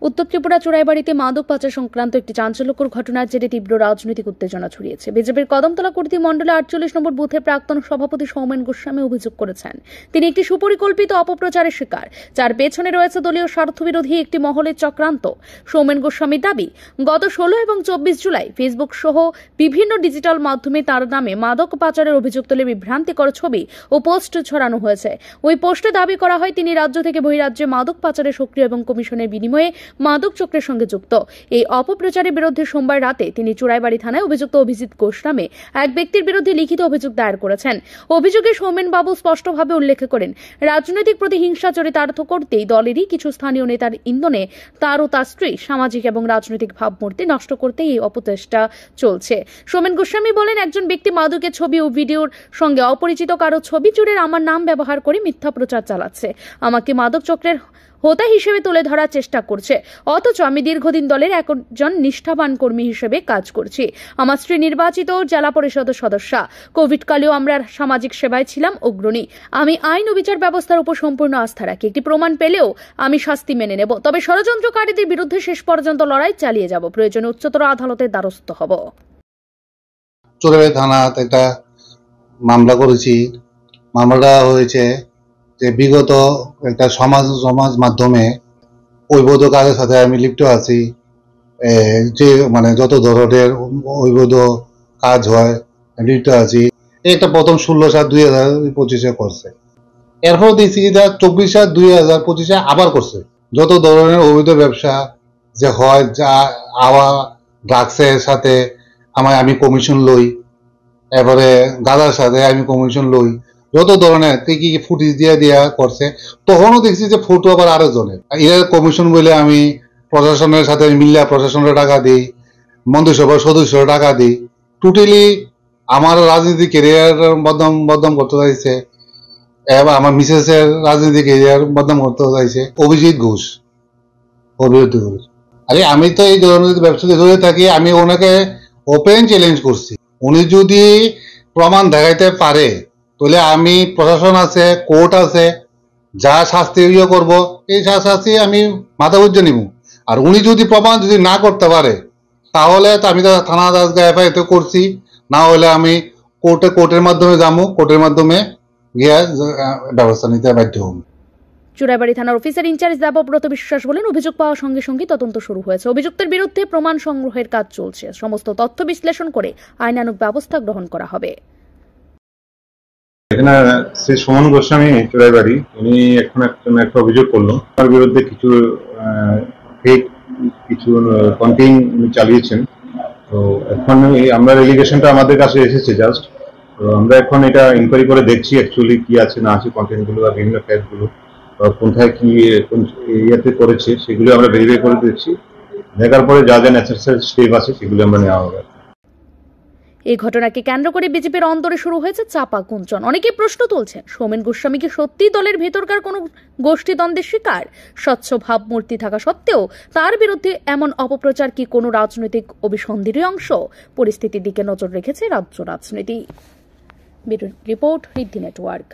উত্তর ত্রিপুরা চোরাইবাড়িতে মাদক পাচার সংক্রান্ত একটি চাঞ্চল্যকর ঘটনার জেরে তীব্র রাজনৈতিক উত্তেজনা ছড়িয়েছে। বিজেপির কদমতলা কুর্তি মণ্ডলে 48 নম্বর বুথের প্রাক্তন সভাপতি সৌমেন গোস্বামী অভিযোগ করেছেন তিনি একটি সুপরিকল্পিত অপপ্রচারের শিকার, যার পেছনে রয়েছে দলীয় স্বার্থবিরোধী একটি মহলের চক্রান্ত। সৌমেন গোস্বামীর দাবি, গত 16 এবং 24 জুলাই ফেসবুক সহ বিভিন্ন ডিজিটাল মাধ্যমে তার নামে মাদক পাচারের অভিযোগ তুলে বিভ্রান্তিকর ছবি ও পোস্ট ছড়ানো হয়েছে। ওই পোস্টে দাবি করা হয় তিনি রাজ্য থেকে বহিরাজ্যে মাদক পাচারে সক্রিয় এবং কমিশনের বিনিময়ে মাদক চক্রের সঙ্গে যুক্ত। এই অপপ্রচারের বিরুদ্ধে সোমবার রাতে তিনি চোরাইবাড়ি থানায় অভিযুক্ত অভিজিৎ ঘোষ নামে এক ব্যক্তির বিরুদ্ধে লিখিত অভিযোগ দায়ের করেছেন। অভিযোগে সৌমেন বাবু স্পষ্টভাবে উল্লেখ করেন, রাজনৈতিক প্রতিহিংসা চরিতার্থ করতেই দলেরই কিছু স্থানীয় নেতার ইন্ধনে তার ও তার স্ত্রী সামাজিক এবং রাজনৈতিক ভাবমূর্তি নষ্ট করতে এই অপচেষ্টা চলছে। সৌমেন গোস্বামী বলেন, একজন ব্যক্তি মাদকের ছবি ও ভিডিওর সঙ্গে অপরিচিত কারো ছবি জুড়ে আমার নাম ব্যবহার করে মিথ্যা প্রচার চালাচ্ছে, আমাকে মাদক চক্রের হোতা হিসেবে তুলে ধরার চেষ্টা করছে, অথচ আমি দীর্ঘদিন দলের একজন নিষ্ঠাবান কর্মী হিসেবে কাজ করছি। আমার স্ত্রী নির্বাচিত জেলা পরিষদের সদস্যা, কোভিড কালেও আমরা সামাজিক সেবায় ছিলাম অগ্রণী। আমি আইন ও বিচার ব্যবস্থার উপর সম্পূর্ণ আস্থা রাখি। একটি প্রমাণ পেলেও আমি শাস্তি মেনে নেব, তবে ষড়যন্ত্রকারীদের বিরুদ্ধে শেষ পর্যন্ত লড়াই চালিয়ে যাব, প্রয়োজনে উচ্চতর আদালতের দ্বারস্থ হব। চোরাইবাড়ি থানাতে একটা মামলা করেছি। মামলাটা হয়েছে যে বিগত একটা সমাজ মাধ্যমে অবৈধ কাজের সাথে আমি লিপ্ত আছি। যে মানে যত ধরনের অবৈধ কাজ হয় লিপ্ত আছি। এটা প্রথম 16/7/2025 করছে, এরপর দেখছি যে 24/7/2025 আবার করছে। যত ধরনের অবৈধ ব্যবসা যে হয়, যা আবার ড্রাগসের সাথে আমি কমিশন লই, এরপরে গাঁজার সাথে আমি কমিশন লই, যত ধরনের কি ফুটেজ দিয়া করছে। তখনও দেখছি যে ফটো আবার আরো জনের এর কমিশন বলে আমি প্রশাসনের সাথে মিল্লা প্রশাসনের টাকা দিই, মন্ত্রিসভার সদস্যের টাকা দিই। টোটালি আমার রাজনীতি ক্যারিয়ার বদনাম করতে চাইছে, এবার আমার মিসেসের রাজনীতি ক্যারিয়ার বদনাম করতে চাইছে অভিজিৎ ঘোষ। আরে আমি তো এই ধরনের ব্যবসাতে ধরে থাকি, আমি ওনাকে ওপেন চ্যালেঞ্জ করছি, উনি যদি প্রমাণ দেখাইতে পারে তাহলে আমি প্রশাসন আছে, কোর্ট আছে, যা শাস্তি করব এই শাস্তি আমি মাথা বুঝে নিব। আর উনি যদি প্রমাণ না করতে পারে তাহলে তো আমি তো থানা এফআইআর তো করছি, না হলে আমি কোর্টের মাধ্যমে যাবো, কোর্টের মাধ্যমে গিয়ে ব্যবস্থা নিতে বাধ্য হব। চোরাইবাড়ি থানার অফিসার ইনচার্জ দেবব্রত বিশ্বাস বলেন, অভিযোগ পাওয়ার সঙ্গে সঙ্গে তদন্ত শুরু হয়েছে। অভিযুক্তের বিরুদ্ধে প্রমাণ সংগ্রহের কাজ চলছে, সমস্ত তথ্য বিশ্লেষণ করে আইনানুগ ব্যবস্থা গ্রহণ করা হবে। এখানে শ্রী সৌমেন গোস্বামী চোরাইবাড়ি, উনি এখন একটা অভিযোগ করলো তার বিরুদ্ধে কিছু ফেক কিছু কন্টেন্ট উনি চালিয়েছেন। তো এখন আমরা এলিগেশনটা আমাদের কাছে এসেছে জাস্ট, তো আমরা এখন এটা ইনকোয়ারি করে দেখছি অ্যাকচুয়ালি কি আছে না আছে কন্টেন্টগুলো বা বিভিন্ন ফ্যাক্টগুলো কোথায় কি কোন ইয়েতে করেছে সেগুলো আমরা ভেরিফাই করে দেখছি, দেখার পরে যা যা নেসেসারি স্টেপ আছে সেগুলো আমরা নেওয়া হবে। এই ঘটনাকে কেন্দ্র করে বিজেপির অন্তরে শুরু হয়েছে চাপা গুঞ্জন। অনেকে প্রশ্ন তুলছেন, সৌমেন গোস্বামী কি সত্যি দলের ভেতরকার কোনো গোষ্ঠীদ্বন্দ্বের শিকার? স্বচ্ছ ভাবমূর্তি থাকা সত্ত্বেও তার বিরুদ্ধে এমন অপপ্রচার কি কোনো রাজনৈতিক অভিসন্ধিরই অংশ? পরিস্থিতির দিকে নজর রেখেছে রাজ্য রাজনীতি। রিপোর্ট ঋদ্ধি নেটওয়ার্ক।